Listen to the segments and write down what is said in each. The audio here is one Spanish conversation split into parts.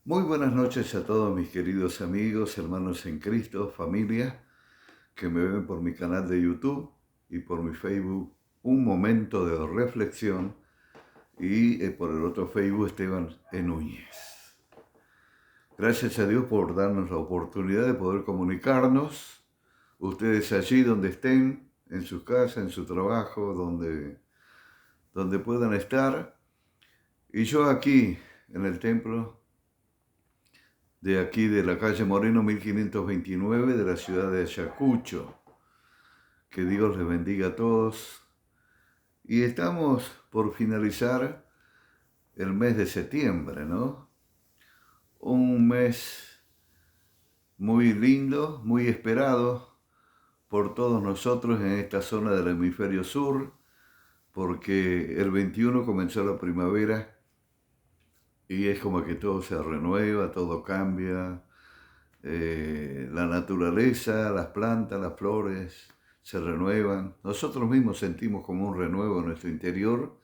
Muy buenas noches a todos mis queridos amigos, hermanos en Cristo, familia, que me ven por mi canal de YouTube y por mi Facebook, Un Momento de Reflexión, y por el otro Facebook, Esteban E. Núñez. Gracias a Dios por darnos la oportunidad de poder comunicarnos, ustedes allí donde estén, en su casa, en su trabajo, donde puedan estar, y yo aquí en el templo de aquí de la calle Moreno 1529 de la ciudad de Ayacucho. Que Dios les bendiga a todos. Y estamos por finalizar el mes de septiembre, ¿no? Un mes muy lindo, muy esperado por todos nosotros en esta zona del hemisferio sur, porque el 21 comenzó la primavera y es como que todo se renueva, todo cambia, la naturaleza, las plantas, las flores se renuevan. Nosotros mismos sentimos como un renuevo en nuestro interior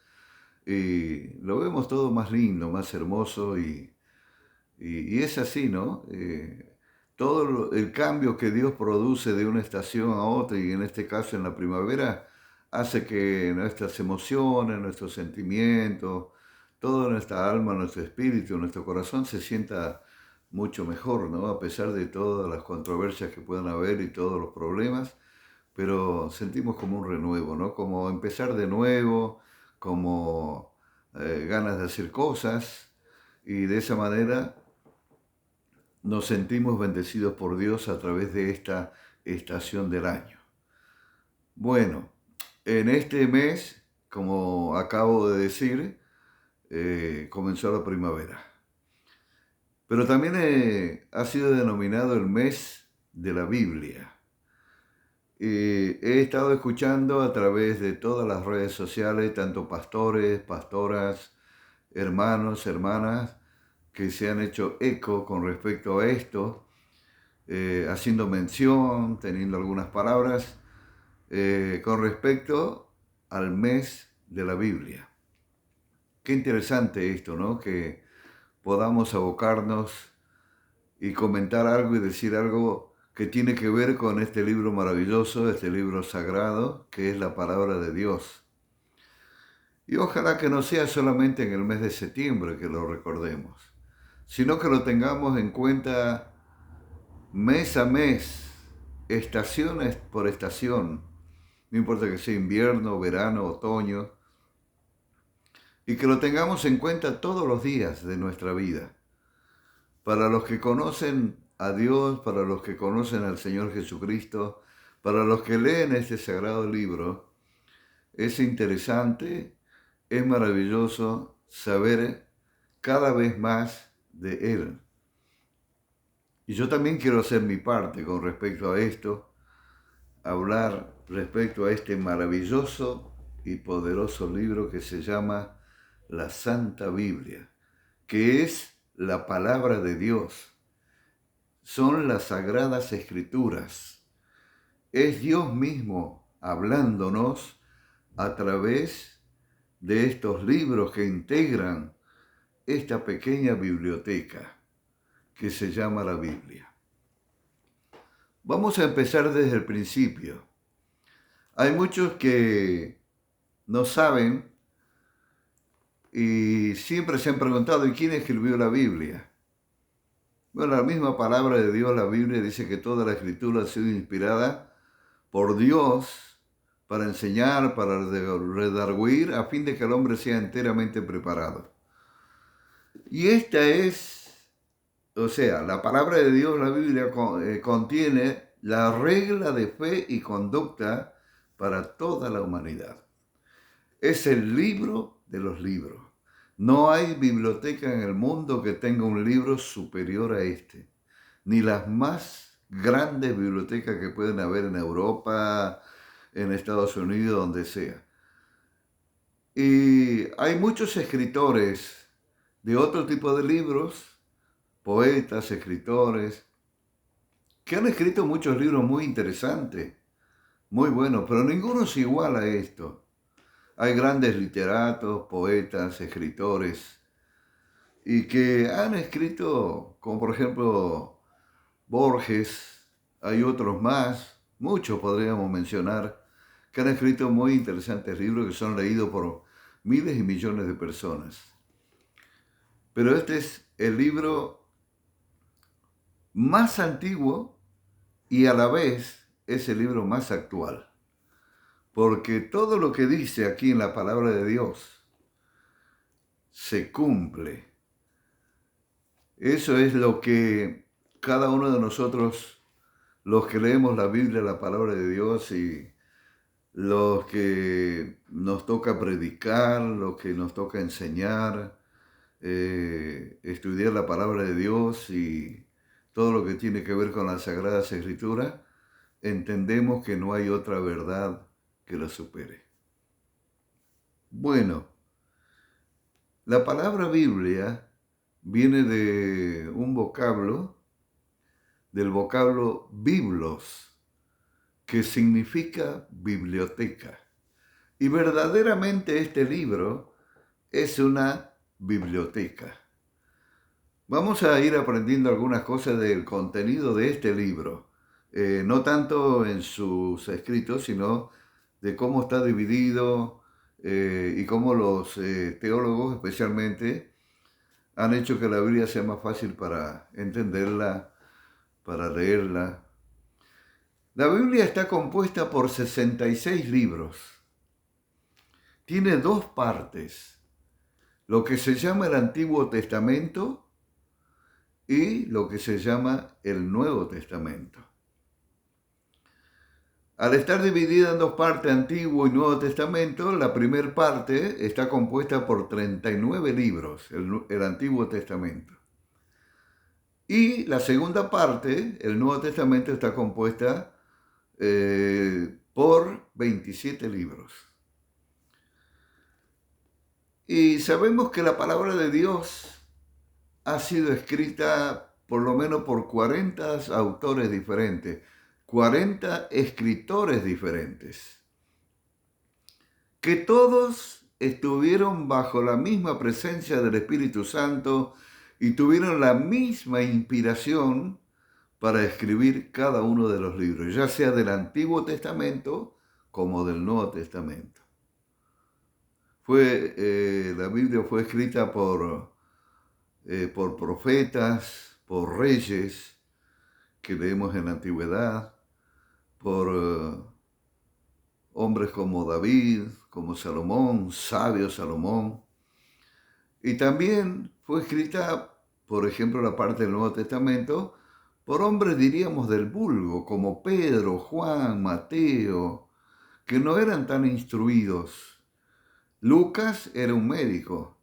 y lo vemos todo más lindo, más hermoso y es así, ¿no? El cambio que Dios produce de una estación a otra y en este caso en la primavera hace que nuestras emociones, nuestros sentimientos, toda nuestra alma, nuestro espíritu, nuestro corazón se sienta mucho mejor, ¿no? A pesar de todas las controversias que puedan haber y todos los problemas, pero sentimos como un renuevo, ¿no? Como empezar de nuevo, como ganas de hacer cosas y de esa manera nos sentimos bendecidos por Dios a través de esta estación del año. Bueno, en este mes, como acabo de decir, comenzó la primavera. Pero también ha sido denominado el mes de la Biblia. He estado escuchando a través de todas las redes sociales, tanto pastores, pastoras, hermanos, hermanas, que se han hecho eco con respecto a esto, haciendo mención, teniendo algunas palabras, con respecto al mes de la Biblia. Qué interesante esto, ¿no? Que podamos abocarnos y comentar algo y decir algo que tiene que ver con este libro maravilloso, este libro sagrado, que es la palabra de Dios. Y ojalá que no sea solamente en el mes de septiembre que lo recordemos, sino que lo tengamos en cuenta mes a mes, estaciones por estación, no importa que sea invierno, verano, otoño, y que lo tengamos en cuenta todos los días de nuestra vida. Para los que conocen a Dios, para los que conocen al Señor Jesucristo, para los que leen este sagrado libro, es interesante, es maravilloso saber cada vez más de Él. Y yo también quiero hacer mi parte con respecto a esto, hablar respecto a este maravilloso y poderoso libro que se llama la Santa Biblia, que es la palabra de Dios. Son las sagradas escrituras. Es Dios mismo hablándonos a través de estos libros que integran esta pequeña biblioteca que se llama la Biblia. Vamos a empezar desde el principio. Hay muchos que no saben y siempre se han preguntado, ¿y quién escribió la Biblia? Bueno, la misma palabra de Dios, la Biblia, dice que toda la escritura ha sido inspirada por Dios para enseñar, para redarguir, a fin de que el hombre sea enteramente preparado. Y esta es, o sea, la palabra de Dios, la Biblia, contiene la regla de fe y conducta para toda la humanidad. Es el libro de los libros. No hay biblioteca en el mundo que tenga un libro superior a este. Ni las más grandes bibliotecas que pueden haber en Europa, en Estados Unidos, donde sea. Y hay muchos escritores de otro tipo de libros, poetas, escritores, que han escrito muchos libros muy interesantes, muy buenos, pero ninguno es igual a esto. Hay grandes literatos, poetas, escritores, y que han escrito, como por ejemplo Borges, hay otros más, muchos podríamos mencionar, que han escrito muy interesantes libros que son leídos por miles y millones de personas. Pero este es el libro más antiguo y a la vez es el libro más actual, porque todo lo que dice aquí en la palabra de Dios se cumple. Eso es lo que cada uno de nosotros, los que leemos la Biblia, la palabra de Dios, y los que nos toca predicar, los que nos toca enseñar, estudiar la palabra de Dios y todo lo que tiene que ver con las Sagradas Escrituras, entendemos que no hay otra verdad que la supere. Bueno, la palabra Biblia viene de un vocablo, del vocablo biblos, que significa biblioteca. Y verdaderamente este libro es una biblioteca. Vamos a ir aprendiendo algunas cosas del contenido de este libro, no tanto en sus escritos, sino de cómo está dividido y cómo los teólogos especialmente han hecho que la Biblia sea más fácil para entenderla, para leerla. La Biblia está compuesta por 66 libros. Tiene dos partes, lo que se llama el Antiguo Testamento y lo que se llama el Nuevo Testamento. Al estar dividida en dos partes, Antiguo y Nuevo Testamento, la primera parte está compuesta por 39 libros, el Antiguo Testamento. Y la segunda parte, el Nuevo Testamento, está compuesta por 27 libros. Y sabemos que la palabra de Dios ha sido escrita por lo menos por 40 autores diferentes, 40 escritores diferentes, que todos estuvieron bajo la misma presencia del Espíritu Santo y tuvieron la misma inspiración para escribir cada uno de los libros, ya sea del Antiguo Testamento como del Nuevo Testamento. La Biblia fue escrita por profetas, por reyes que leemos en la antigüedad, por hombres como David, como Salomón, sabio Salomón. Y también fue escrita, por ejemplo, la parte del Nuevo Testamento, por hombres, diríamos, del vulgo, como Pedro, Juan, Mateo, que no eran tan instruidos. Lucas era un médico,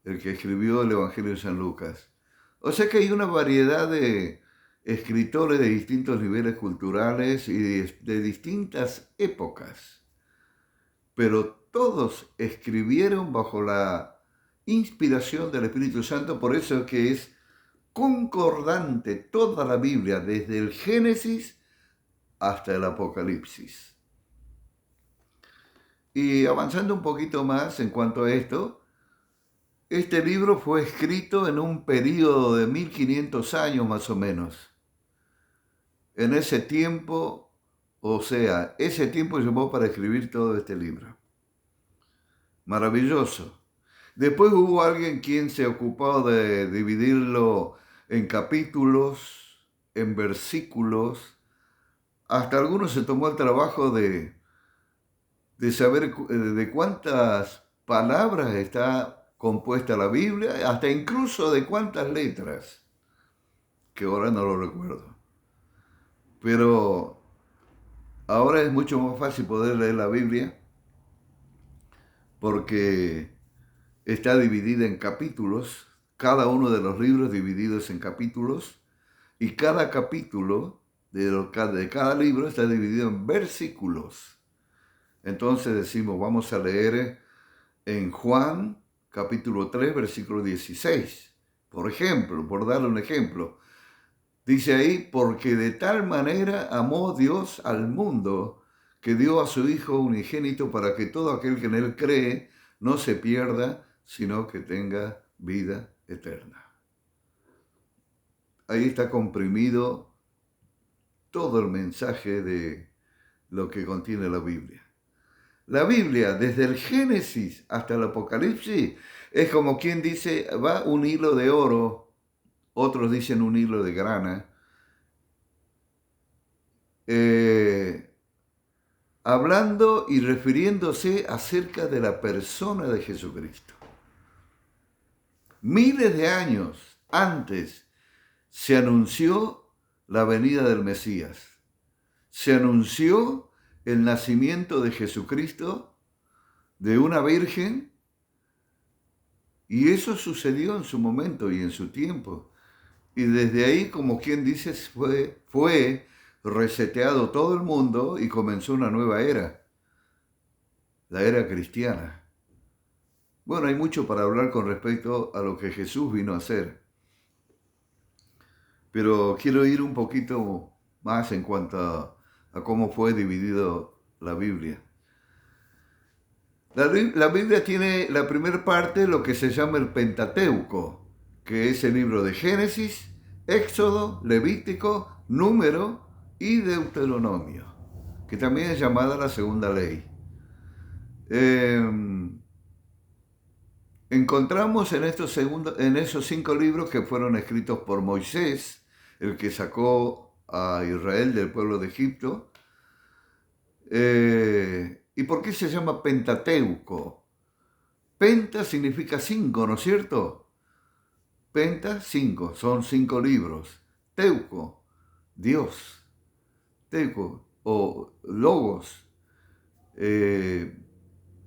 el que escribió el Evangelio de San Lucas. O sea que hay una variedad de escritores de distintos niveles culturales y de distintas épocas, pero todos escribieron bajo la inspiración del Espíritu Santo, por eso es que es concordante toda la Biblia, desde el Génesis hasta el Apocalipsis. Y avanzando un poquito más en cuanto a esto, este libro fue escrito en un periodo de 1500 años más o menos. En ese tiempo, ese tiempo llevó para escribir todo este libro. Maravilloso. Después hubo alguien quien se ocupó de dividirlo en capítulos, en versículos. Hasta algunos se tomó el trabajo de saber de cuántas palabras está compuesta la Biblia, hasta incluso de cuántas letras, que ahora no lo recuerdo. Pero ahora es mucho más fácil poder leer la Biblia porque está dividida en capítulos, cada uno de los libros divididos en capítulos, y cada capítulo de cada libro está dividido en versículos. Entonces decimos, vamos a leer en Juan capítulo 3, versículo 16. Por ejemplo, por darle un ejemplo, dice ahí, porque de tal manera amó Dios al mundo que dio a su Hijo unigénito para que todo aquel que en él cree no se pierda, sino que tenga vida eterna. Ahí está comprimido todo el mensaje de lo que contiene la Biblia. La Biblia, desde el Génesis hasta el Apocalipsis, es como quien dice, va un hilo de oro, otros dicen un hilo de grana, hablando y refiriéndose acerca de la persona de Jesucristo. Miles de años antes se anunció la venida del Mesías. Se anunció el nacimiento de Jesucristo de una virgen, y eso sucedió en su momento y en su tiempo. Y desde ahí, como quien dice, fue reseteado todo el mundo y comenzó una nueva era, la era cristiana. Bueno, hay mucho para hablar con respecto a lo que Jesús vino a hacer, pero quiero ir un poquito más en cuanto a cómo fue dividido la Biblia. La Biblia tiene la primera parte, lo que se llama el Pentateuco, que es el libro de Génesis, Éxodo, Levítico, Número y Deuteronomio, que también es llamada la segunda ley. Encontramos en esos 5 libros que fueron escritos por Moisés, el que sacó a Israel del pueblo de Egipto. ¿Y por qué se llama Pentateuco? Penta significa 5, ¿no es cierto? Penta, 5, son 5 libros. Teuco, Dios. Teuco, o logos,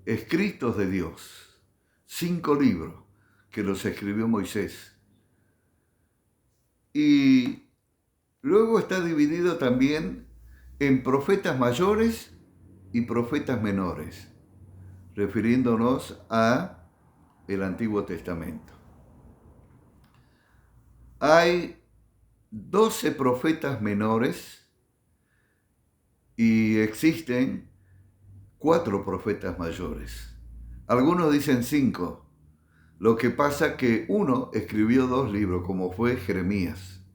escritos de Dios. 5 libros que los escribió Moisés. Y luego está dividido también en profetas mayores y profetas menores, refiriéndonos a el Antiguo Testamento. Hay 12 profetas menores y existen 4 profetas mayores. Algunos dicen 5. Lo que pasa que uno escribió 2 libros, como fue Jeremías.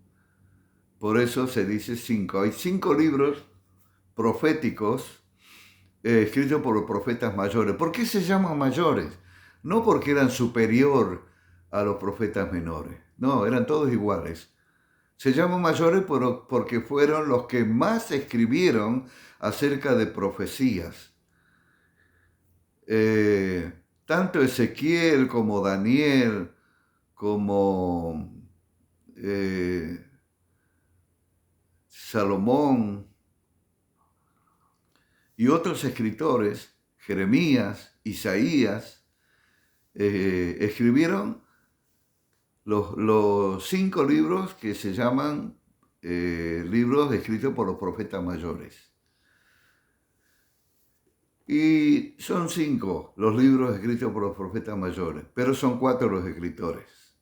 Por eso se dice 5. Hay 5 libros proféticos escritos por los profetas mayores. ¿Por qué se llaman mayores? No porque eran superior a los profetas menores. No, eran todos iguales. Se llaman mayores porque fueron los que más escribieron acerca de profecías. Tanto Ezequiel como Daniel, como Salomón y otros escritores, Jeremías, Isaías, escribieron los 5 libros que se llaman libros escritos por los profetas mayores. Y son 5 los libros escritos por los profetas mayores, pero son 4 los escritores.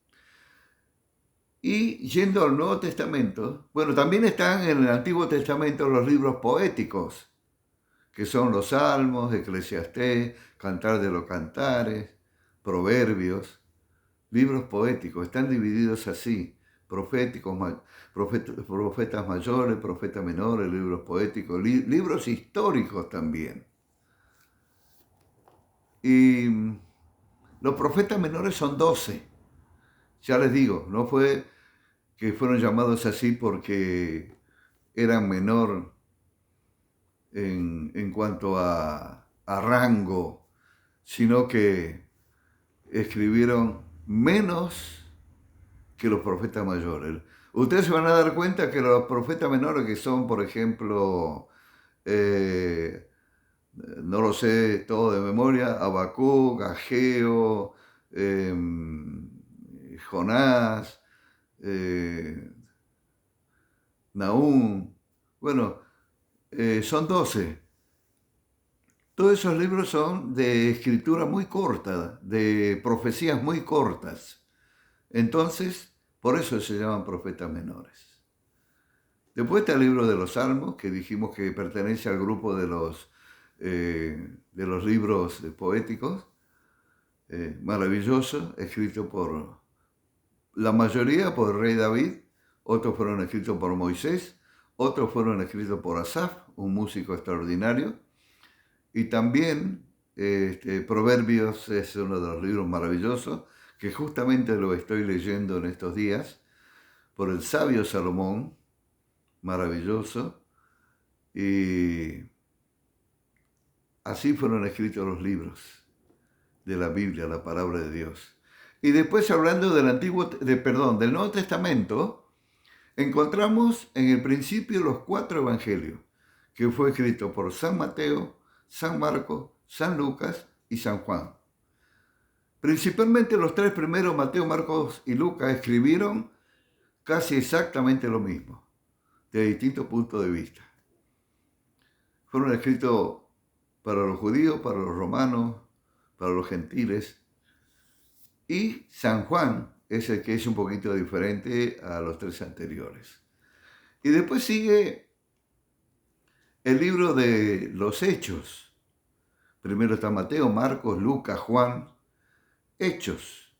Y yendo al Nuevo Testamento, bueno, también están en el Antiguo Testamento los libros poéticos, que son los Salmos, Eclesiastés, Cantar de los Cantares, Proverbios, libros poéticos, están divididos así, profetas mayores, profetas menores, libros poéticos, libros históricos también. Y los profetas menores son 12. Ya les digo, no fue que fueron llamados así porque eran menor en cuanto a rango, sino que escribieron menos que los profetas mayores. Ustedes se van a dar cuenta que los profetas menores, que son, por ejemplo, no lo sé todo de memoria, Habacuc, Ageo, Jonás, Nahum, bueno, son 12. Todos esos libros son de escritura muy corta, de profecías muy cortas. Entonces, por eso se llaman profetas menores. Después está el libro de los Salmos, que dijimos que pertenece al grupo de los libros poéticos, maravilloso, escrito por la mayoría por el rey David, otros fueron escritos por Moisés, otros fueron escritos por Asaf, un músico extraordinario, y también Proverbios es uno de los libros maravillosos, que justamente lo estoy leyendo en estos días, por el sabio Salomón, maravilloso, y así fueron escritos los libros de la Biblia, la palabra de Dios. Y después hablando del Nuevo Testamento, encontramos en el principio los 4 evangelios, que fue escrito por San Mateo, San Marcos, San Lucas y San Juan. Principalmente los 3 primeros, Mateo, Marcos y Lucas, escribieron casi exactamente lo mismo, de distintos puntos de vista. Fueron escritos para los judíos, para los romanos, para los gentiles. Y San Juan es el que es un poquito diferente a los 3 anteriores. Y después sigue el libro de los Hechos. Primero está Mateo, Marcos, Lucas, Juan. Hechos,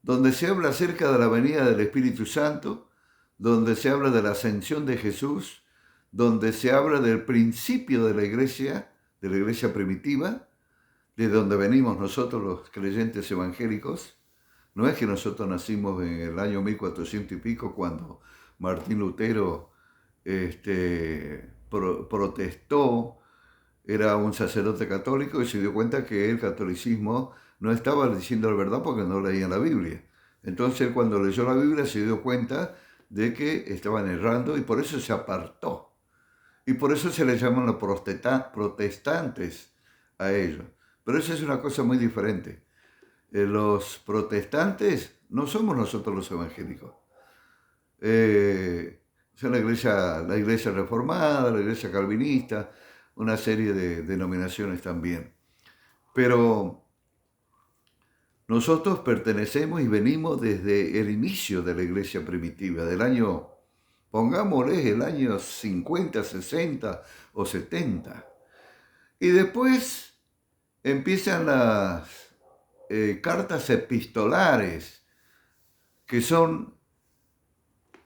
donde se habla acerca de la venida del Espíritu Santo, donde se habla de la ascensión de Jesús, donde se habla del principio de la iglesia primitiva, de donde venimos nosotros los creyentes evangélicos. No es que nosotros nacimos en el año 1400 y pico, cuando Martín Lutero protestó, era un sacerdote católico y se dio cuenta que el catolicismo no estaba diciendo la verdad porque no leían la Biblia. Entonces, cuando leyó la Biblia, se dio cuenta de que estaban errando y por eso se apartó. Y por eso se les llaman los protestantes a ellos. Pero eso es una cosa muy diferente. Los protestantes no somos nosotros los evangélicos. Son la iglesia reformada, la iglesia calvinista, una serie de denominaciones también. Pero nosotros pertenecemos y venimos desde el inicio de la iglesia primitiva, del año, pongámosle, el año 50, 60 o 70. Y después empiezan las cartas epistolares, que son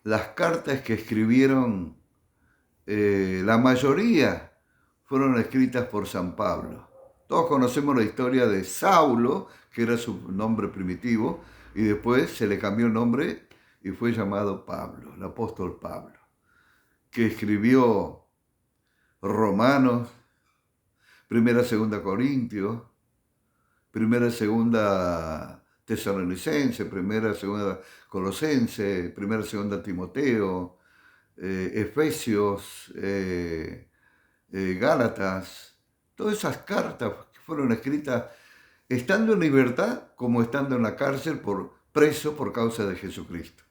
las cartas que escribieron, la mayoría fueron escritas por San Pablo. Todos conocemos la historia de Saulo, que era su nombre primitivo, y después se le cambió el nombre y fue llamado Pablo, el apóstol Pablo, que escribió Romanos, Primera, Segunda Corintios, Primera, Segunda Tesalonicense, Primera, Segunda Colosense, Primera, Segunda Timoteo, Efesios, Gálatas. Todas esas cartas que fueron escritas estando en libertad como estando en la cárcel preso por causa de Jesucristo.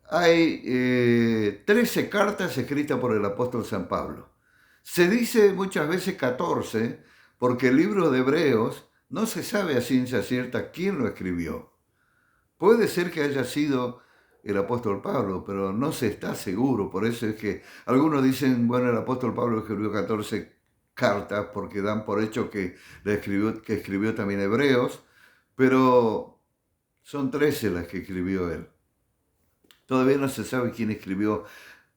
Hay 13 cartas escritas por el apóstol San Pablo. Se dice muchas veces 14 porque el libro de Hebreos no se sabe a ciencia cierta quién lo escribió. Puede ser que haya sido el apóstol Pablo, pero no se está seguro. Por eso es que algunos dicen, bueno, el apóstol Pablo escribió 14 cartas porque dan por hecho que escribió también Hebreos, pero son 13 las que escribió él. Todavía no se sabe quién escribió.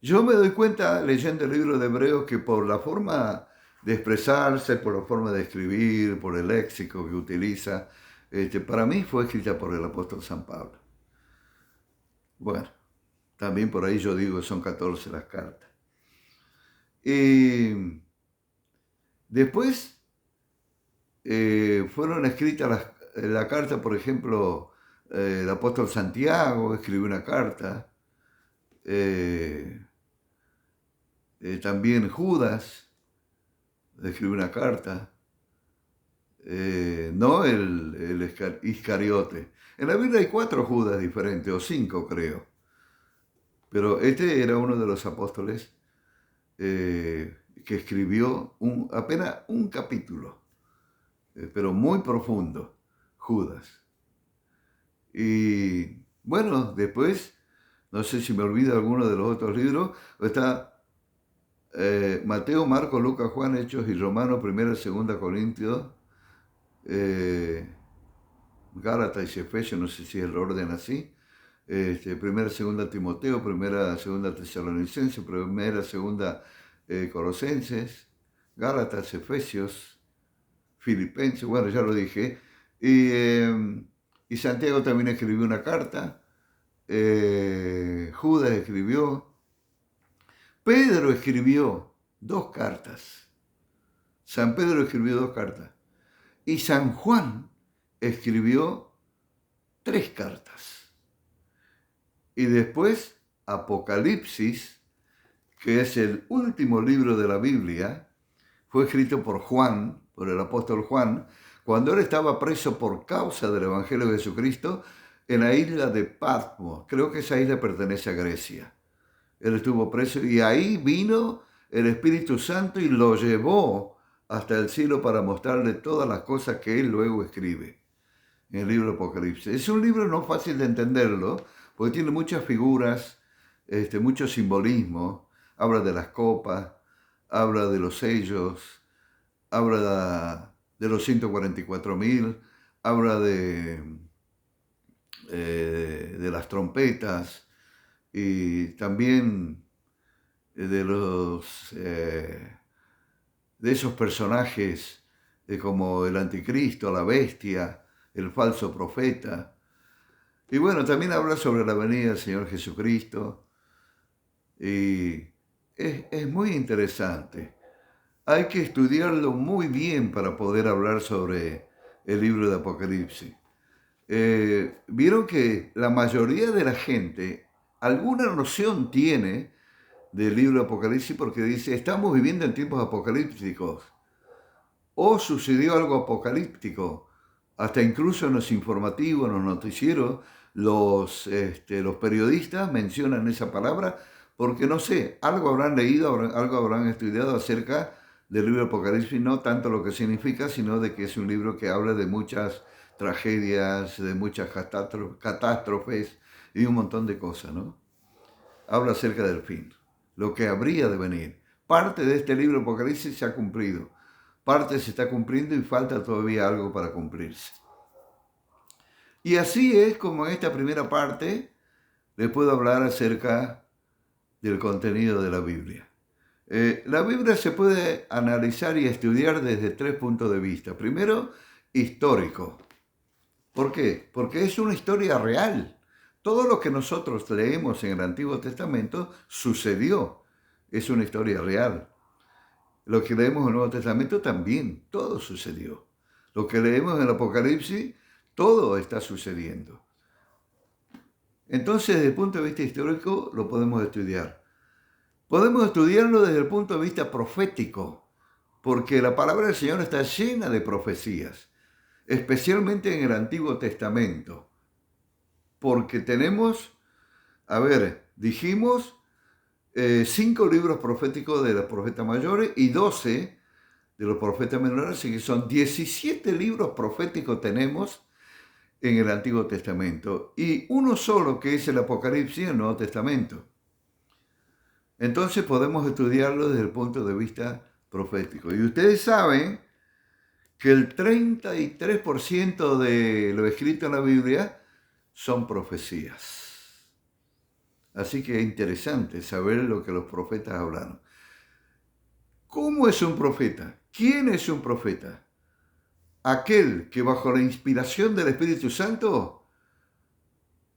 Yo me doy cuenta leyendo el libro de Hebreos que por la forma de expresarse, por la forma de escribir, por el léxico que utiliza, para mí fue escrita por el apóstol San Pablo. Bueno, también por ahí yo digo que son 14 las cartas. Y después fueron escritas la carta, por ejemplo, el apóstol Santiago escribió una carta, también Judas escribió una carta, no el Iscariote. En la Biblia hay 4 Judas diferentes, o 5 creo, pero este era uno de los apóstoles que escribió apenas un capítulo, pero muy profundo, Judas. Y bueno, después, no sé si me olvido alguno de los otros libros, está Mateo, Marcos, Lucas, Juan, Hechos y Romanos, Primera y Segunda Corintios, Gálatas y Efesios, no sé si es el orden así. Primera, segunda Timoteo, primera, segunda Tesalonicenses, primera, segunda Colosenses, Gálatas, Efesios, Filipenses, bueno, ya lo dije. Y Santiago también escribió una carta, Judas escribió, Pedro escribió 2 cartas. San Pedro escribió 2 cartas. Y San Juan escribió 3 cartas. Y después Apocalipsis, que es el último libro de la Biblia, fue escrito por Juan, por el apóstol Juan, cuando él estaba preso por causa del Evangelio de Jesucristo en la isla de Patmos. Creo que esa isla pertenece a Grecia. Él estuvo preso y ahí vino el Espíritu Santo y lo llevó hasta el cielo para mostrarle todas las cosas que él luego escribe en el libro Apocalipsis. Es un libro no fácil de entenderlo, porque tiene muchas figuras, mucho simbolismo. Habla de las copas, habla de los sellos, habla de los 144.000, habla de las trompetas y también de esos personajes como el anticristo, la bestia, el falso profeta. Y bueno, también habla sobre la venida del Señor Jesucristo. Y es muy interesante. Hay que estudiarlo muy bien para poder hablar sobre el libro de Apocalipsis. Vieron que la mayoría de la gente alguna noción tiene del libro de Apocalipsis porque dice, estamos viviendo en tiempos apocalípticos. O sucedió algo apocalíptico. Hasta incluso en los informativos, en los noticieros, los periodistas mencionan esa palabra porque, no sé, algo habrán leído, algo habrán estudiado acerca del libro de Apocalipsis, no tanto lo que significa, sino de que es un libro que habla de muchas tragedias, de muchas catástrofes y un montón de cosas, ¿no? Habla acerca del fin, lo que habría de venir. Parte de este libro de Apocalipsis se ha cumplido, parte se está cumpliendo y falta todavía algo para cumplirse. Y así es como en esta primera parte les puedo hablar acerca del contenido de la Biblia. La Biblia se puede analizar y estudiar desde 3 puntos de vista. Primero, histórico. ¿Por qué? Porque es una historia real. Todo lo que nosotros leemos en el Antiguo Testamento sucedió. Es una historia real. Lo que leemos en el Nuevo Testamento también, todo sucedió. Lo que leemos en el Apocalipsis, todo está sucediendo. Entonces, desde el punto de vista histórico, lo podemos estudiar. Podemos estudiarlo desde el punto de vista profético, porque la palabra del Señor está llena de profecías, especialmente en el Antiguo Testamento. Porque tenemos, dijimos, 5 libros proféticos de los profetas mayores y 12 de los profetas menores, así que son 17 libros proféticos tenemos en el Antiguo Testamento y uno solo que es el Apocalipsis en el Nuevo Testamento. Entonces podemos estudiarlo desde el punto de vista profético. Y ustedes saben que el 33% de lo escrito en la Biblia son profecías. Así que es interesante saber lo que los profetas hablaron. ¿Cómo es un profeta? ¿Quién es un profeta? Aquel que bajo la inspiración del Espíritu Santo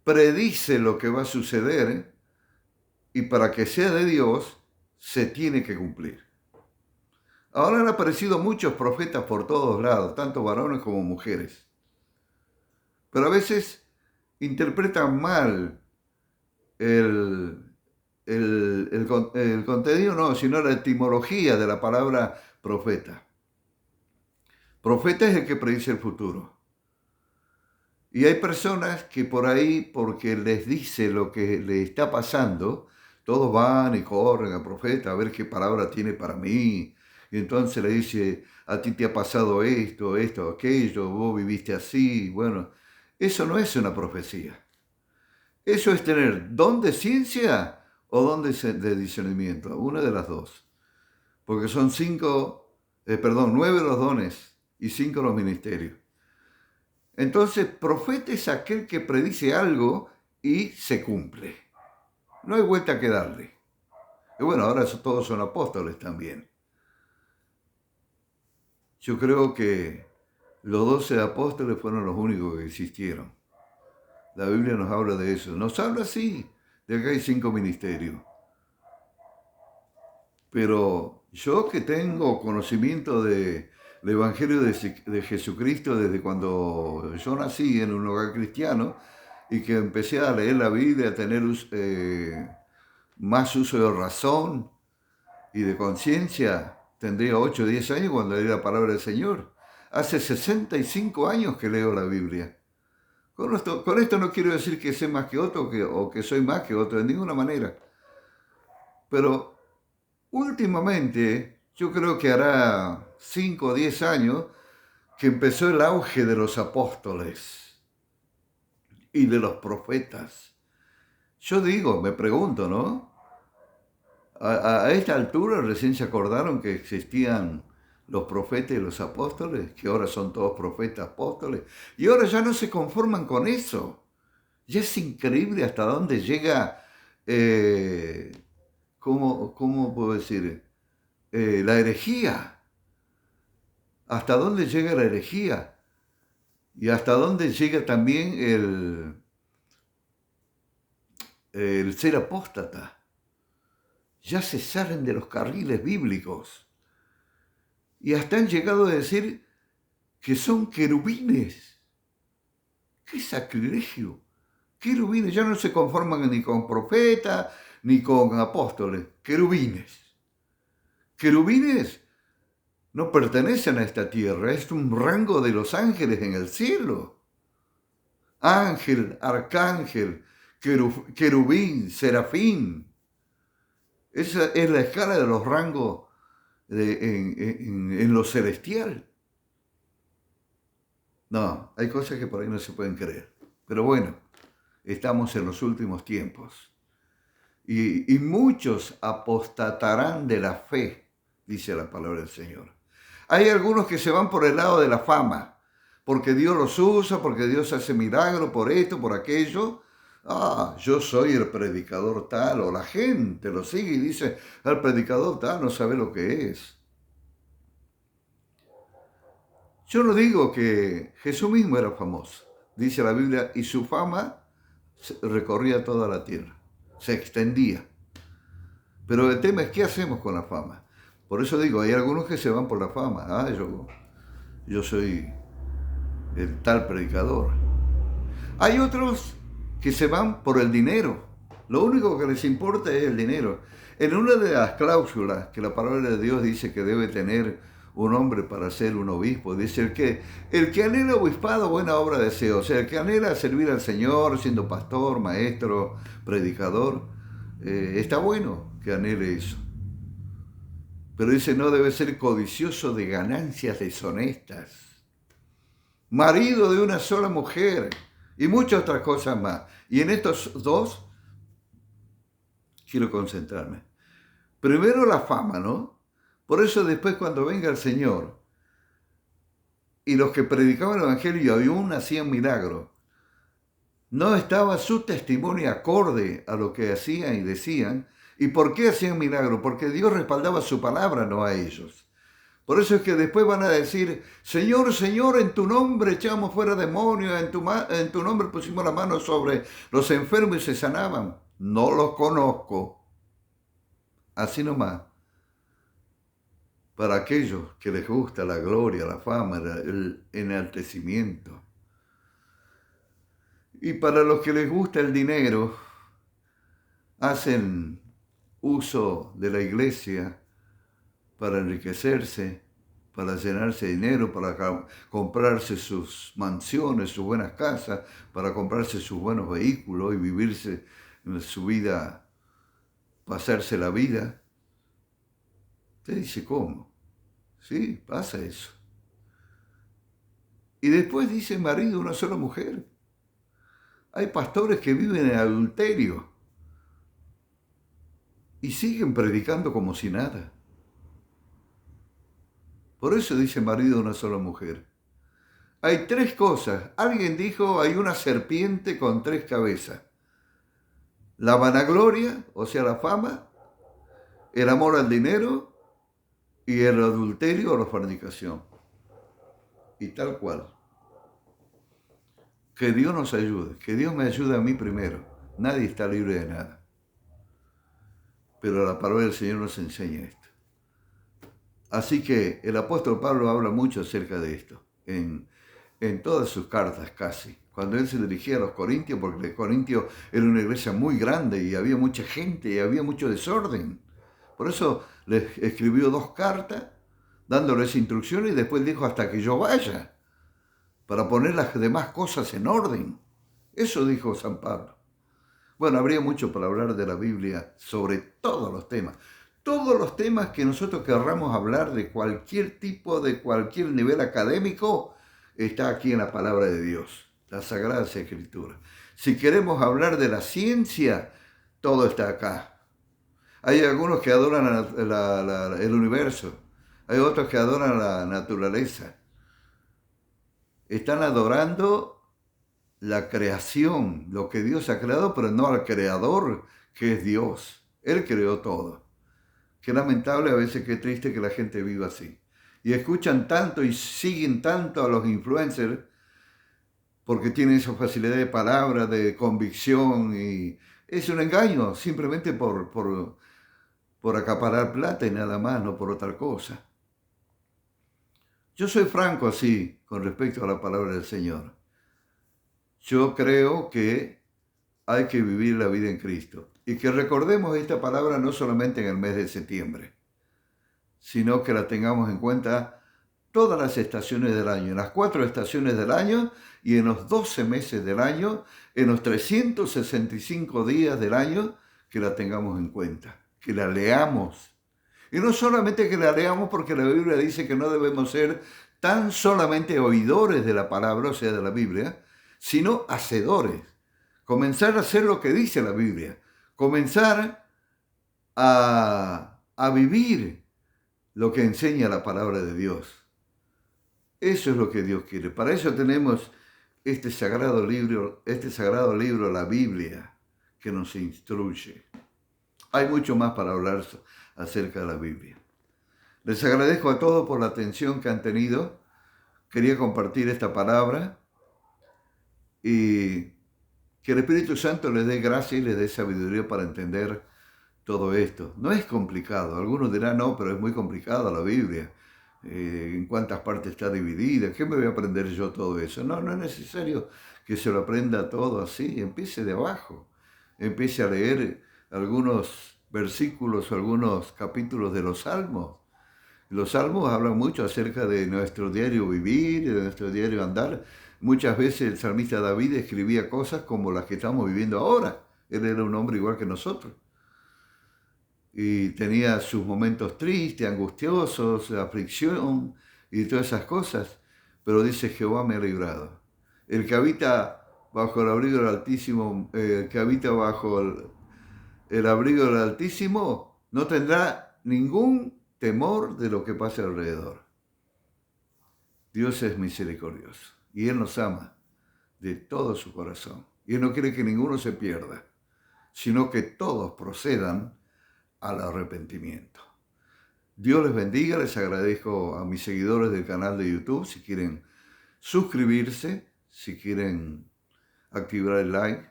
predice lo que va a suceder y para que sea de Dios se tiene que cumplir. Ahora han aparecido muchos profetas por todos lados, tanto varones como mujeres. Pero a veces interpretan mal el contenido, no, sino la etimología de la palabra profeta. Profeta es el que predice el futuro. Y hay personas que por ahí, porque les dice lo que le está pasando, todos van y corren al profeta a ver qué palabra tiene para mí. Y entonces le dice, a ti te ha pasado esto, esto, aquello, vos viviste así. Bueno, eso no es una profecía. Eso es tener don de ciencia o don de discernimiento, una de las dos. Porque son 9 los dones y 5 los ministerios. Entonces, profeta es aquel que predice algo y se cumple. No hay vuelta que darle. Y bueno, ahora todos son apóstoles también. Yo creo que los 12 apóstoles fueron los únicos que existieron. La Biblia nos habla de eso. Nos habla, sí, de que hay 5 ministerios. Pero yo que tengo conocimiento del Evangelio de Jesucristo desde cuando yo nací en un hogar cristiano y que empecé a leer la Biblia, a tener más uso de razón y de conciencia, tendría 8 o 10 años cuando leí la palabra del Señor. Hace 65 años que leo la Biblia. Con esto no quiero decir que sé más que otro o que soy más que otro, de ninguna manera. Pero últimamente, yo creo que hará 5 o 10 años que empezó el auge de los apóstoles y de los profetas. Yo digo, me pregunto, ¿no? A esta altura recién se acordaron que existían los profetas y los apóstoles, que ahora son todos profetas, apóstoles, y ahora ya no se conforman con eso. Ya es increíble hasta dónde llega, ¿cómo puedo decir? La herejía. Hasta dónde llega la herejía. Y hasta dónde llega también el ser apóstata. Ya se salen de los carriles bíblicos. Y hasta han llegado a decir que son querubines. ¡Qué sacrilegio! Querubines, ya no se conforman ni con profetas ni con apóstoles. Querubines. Querubines no pertenecen a esta tierra, es un rango de los ángeles en el cielo. Ángel, arcángel, querubín, serafín. Esa es la escala de los rangos en lo celestial. No, hay cosas que por ahí no se pueden creer. Pero bueno, estamos en los últimos tiempos. Y muchos apostatarán de la fe, dice la palabra del Señor. Hay algunos que se van por el lado de la fama, porque Dios los usa, porque Dios hace milagros por esto, por aquello. Yo soy el predicador tal, o la gente lo sigue y dice, el predicador tal no sabe lo que es. Yo no digo que Jesús mismo era famoso, dice la Biblia, y su fama recorría toda la tierra, se extendía. Pero el tema es, ¿qué hacemos con la fama? Por eso digo, hay algunos que se van por la fama. Yo soy el tal predicador. Hay otros que se van por el dinero. Lo único que les importa es el dinero. En una de las cláusulas que la palabra de Dios dice que debe tener un hombre para ser un obispo, dice el que anhela obispado, buena obra desea. O sea, el que anhela servir al Señor, siendo pastor, maestro, predicador, está bueno que anhele eso. Pero dice, no debe ser codicioso de ganancias deshonestas. Marido de una sola mujer y muchas otras cosas más. Y en estos dos quiero concentrarme. Primero la fama, ¿no? Por eso después cuando venga el Señor y los que predicaban el Evangelio y aún hacían milagros, no estaba su testimonio acorde a lo que hacían y decían. ¿Y por qué hacían milagros? Porque Dios respaldaba su palabra, no a ellos. Por eso es que después van a decir, Señor, Señor, en tu nombre echamos fuera demonios, en tu nombre pusimos la mano sobre los enfermos y se sanaban. No los conozco. Así nomás. Para aquellos que les gusta la gloria, la fama, el enaltecimiento. Y para los que les gusta el dinero, hacen uso de la iglesia para enriquecerse, para llenarse de dinero, para comprarse sus mansiones, sus buenas casas, para comprarse sus buenos vehículos y vivirse su vida, pasarse la vida. Usted dice, ¿cómo? Sí, pasa eso. Y después dice marido de una sola mujer. Hay pastores que viven en adulterio y siguen predicando como si nada. Por eso dice marido de una sola mujer. Hay tres cosas. Alguien dijo, hay una serpiente con tres cabezas. La vanagloria, o sea, la fama, el amor al dinero y el adulterio o la fornicación. Y tal cual. Que Dios nos ayude, que Dios me ayude a mí primero. Nadie está libre de nada. Pero la palabra del Señor nos enseña esto. Así que el apóstol Pablo habla mucho acerca de esto, en todas sus cartas casi. Cuando él se dirigía a los corintios, porque los corintios era una iglesia muy grande y había mucha gente y había mucho desorden. Por eso les escribió 2 cartas dándoles instrucciones y después dijo hasta que yo vaya, para poner las demás cosas en orden. Eso dijo San Pablo. Bueno, habría mucho para hablar de la Biblia sobre todos los temas. Todos los temas que nosotros querramos hablar de cualquier tipo, de cualquier nivel académico, está aquí en la palabra de Dios, las Sagradas Escrituras. Si queremos hablar de la ciencia, todo está acá. Hay algunos que adoran el universo, hay otros que adoran la naturaleza. Están adorando la creación, lo que Dios ha creado, pero no al creador, que es Dios. Él creó todo. Qué lamentable, a veces qué triste que la gente viva así. Y escuchan tanto y siguen tanto a los influencers porque tienen esa facilidad de palabra, de convicción, y es un engaño, simplemente por acaparar plata y nada más, no por otra cosa. Yo soy franco así con respecto a la palabra del Señor. Yo creo que hay que vivir la vida en Cristo. Y que recordemos esta palabra no solamente en el mes de septiembre, sino que la tengamos en cuenta todas las estaciones del año, en las 4 estaciones del año y en los 12 meses del año, en los 365 días del año, que la tengamos en cuenta, que la leamos. Y no solamente que la leamos porque la Biblia dice que no debemos ser tan solamente oidores de la palabra, o sea, de la Biblia, sino hacedores. Comenzar a hacer lo que dice la Biblia. Comenzar a vivir lo que enseña la palabra de Dios. Eso es lo que Dios quiere. Para eso tenemos este sagrado libro, la Biblia, que nos instruye. Hay mucho más para hablar acerca de la Biblia. Les agradezco a todos por la atención que han tenido. Quería compartir esta palabra y que el Espíritu Santo les dé gracia y les dé sabiduría para entender todo esto. No es complicado. Algunos dirán, no, pero es muy complicado la Biblia. En cuántas partes está dividida. ¿Qué me voy a aprender yo todo eso? No, no es necesario que se lo aprenda todo así. Empiece de abajo. Empiece a leer algunos versículos, algunos capítulos de los Salmos. Los Salmos hablan mucho acerca de nuestro diario vivir, de nuestro diario andar. Muchas veces el salmista David escribía cosas como las que estamos viviendo ahora. Él era un hombre igual que nosotros. Y tenía sus momentos tristes, angustiosos, aflicción y todas esas cosas. Pero dice, Jehová me ha librado. El que habita bajo el abrigo del Altísimo, el que habita bajo el abrigo del Altísimo, no tendrá ningún temor de lo que pase alrededor. Dios es misericordioso y Él nos ama de todo su corazón. Y Él no quiere que ninguno se pierda, sino que todos procedan al arrepentimiento. Dios les bendiga, les agradezco a mis seguidores del canal de YouTube, si quieren suscribirse, si quieren activar el like,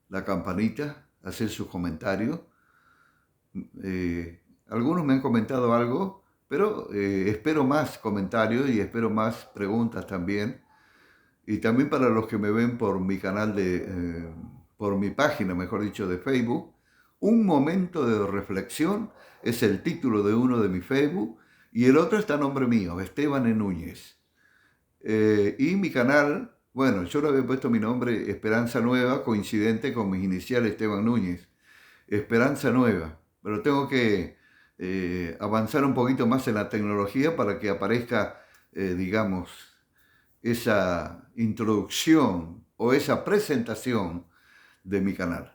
la campanita, hacer sus comentarios. Algunos me han comentado algo, pero espero más comentarios y espero más preguntas también. Y también para los que me ven por mi canal por mi página, mejor dicho, de Facebook, Un Momento de Reflexión es el título de uno de mi Facebook y el otro está a nombre mío, Esteban E. Núñez. Y mi canal, bueno, yo le había puesto mi nombre Esperanza Nueva, coincidente con mis iniciales Esteban Núñez. Esperanza Nueva, pero tengo que avanzar un poquito más en la tecnología para que aparezca, digamos, esa introducción o esa presentación de mi canal.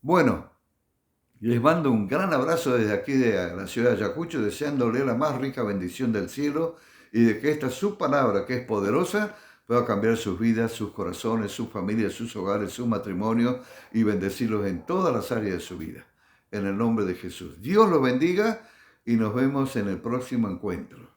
Bueno, les mando un gran abrazo desde aquí de la ciudad de Ayacucho, deseándole la más rica bendición del cielo y de que esta su palabra, que es poderosa, pueda cambiar sus vidas, sus corazones, sus familias, sus hogares, su matrimonio y bendecirlos en todas las áreas de su vida. En el nombre de Jesús. Dios los bendiga y nos vemos en el próximo encuentro.